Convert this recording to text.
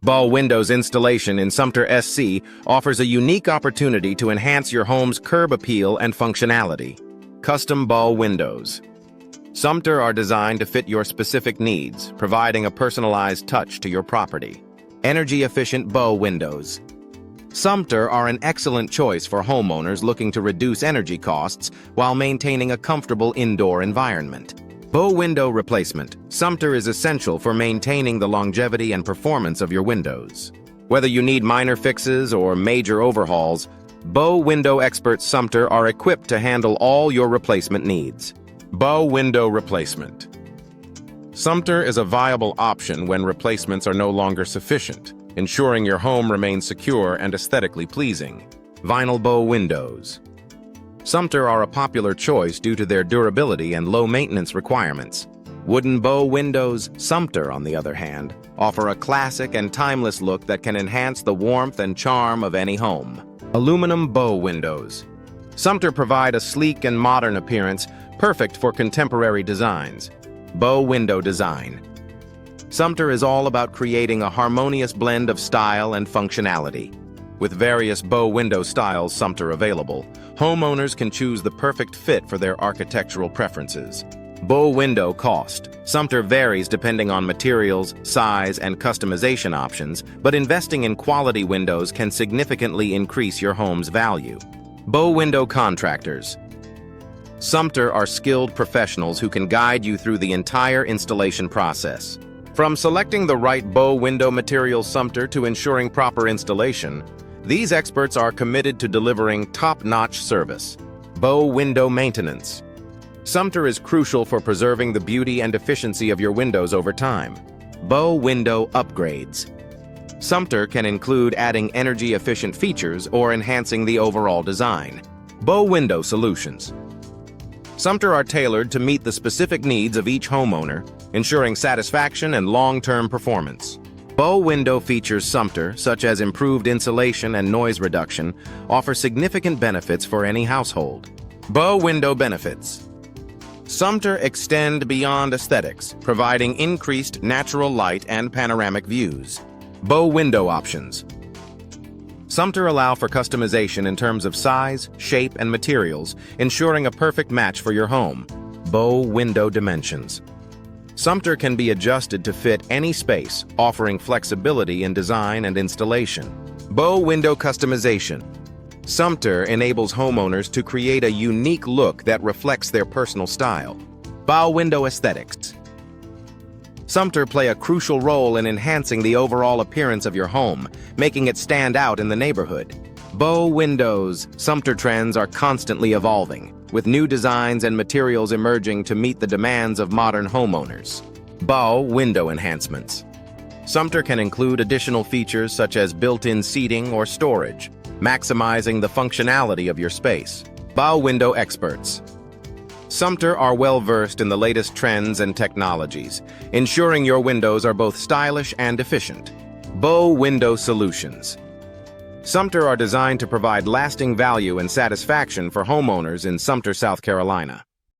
Bow Windows Installation in Sumter, SC offers a unique opportunity to enhance your home's curb appeal and functionality. Custom bow windows. Sumter are designed to fit your specific needs, providing a personalized touch to your property. Energy-efficient bow windows. Sumter are an excellent choice for homeowners looking to reduce energy costs while maintaining a comfortable indoor environment. Bow window replacement. Sumter is essential for maintaining the longevity and performance of your windows. Whether you need minor fixes or major overhauls, Bow Window experts Sumter are equipped to handle all your replacement needs. Bow window replacement. Sumter is a viable option when replacements are no longer sufficient, ensuring your home remains secure and aesthetically pleasing. Vinyl bow windows. Sumter are a popular choice due to their durability and low maintenance requirements. Wooden bow windows, Sumter, on the other hand, offer a classic and timeless look that can enhance the warmth and charm of any home. Aluminum bow windows. Sumter provide a sleek and modern appearance, perfect for contemporary designs. Bow window design. Sumter is all about creating a harmonious blend of style and functionality. With various bow window styles Sumter available, homeowners can choose the perfect fit for their architectural preferences. Bow window cost. Sumter varies depending on materials, size, and customization options, but investing in quality windows can significantly increase your home's value. Bow window contractors. Sumter are skilled professionals who can guide you through the entire installation process. From selecting the right bow window materials Sumter to ensuring proper installation, these experts are committed to delivering top-notch service. Bow window maintenance. Sumter is crucial for preserving the beauty and efficiency of your windows over time. Bow window upgrades. Sumter can include adding energy-efficient features or enhancing the overall design. Bow window solutions. Sumter are tailored to meet the specific needs of each homeowner, ensuring satisfaction and long-term performance. Bow window features Sumter, such as improved insulation and noise reduction, offer significant benefits for any household. Bow window benefits. Sumter extend beyond aesthetics, providing increased natural light and panoramic views. Bow window options. Sumter allow for customization in terms of size, shape, and materials, ensuring a perfect match for your home. Bow window dimensions. Sumter can be adjusted to fit any space, offering flexibility in design and installation. Bow window customization. Sumter enables homeowners to create a unique look that reflects their personal style. Bow window aesthetics. Sumter play a crucial role in enhancing the overall appearance of your home, making it stand out in the neighborhood. Bow windows. Sumter trends are constantly evolving, with new designs and materials emerging to meet the demands of modern homeowners. Bow window enhancements. Sumter can include additional features such as built-in seating or storage, maximizing the functionality of your space. Bow window experts. Sumter are well-versed in the latest trends and technologies, ensuring your windows are both stylish and efficient. Bow window solutions. Sumter are designed to provide lasting value and satisfaction for homeowners in Sumter, South Carolina.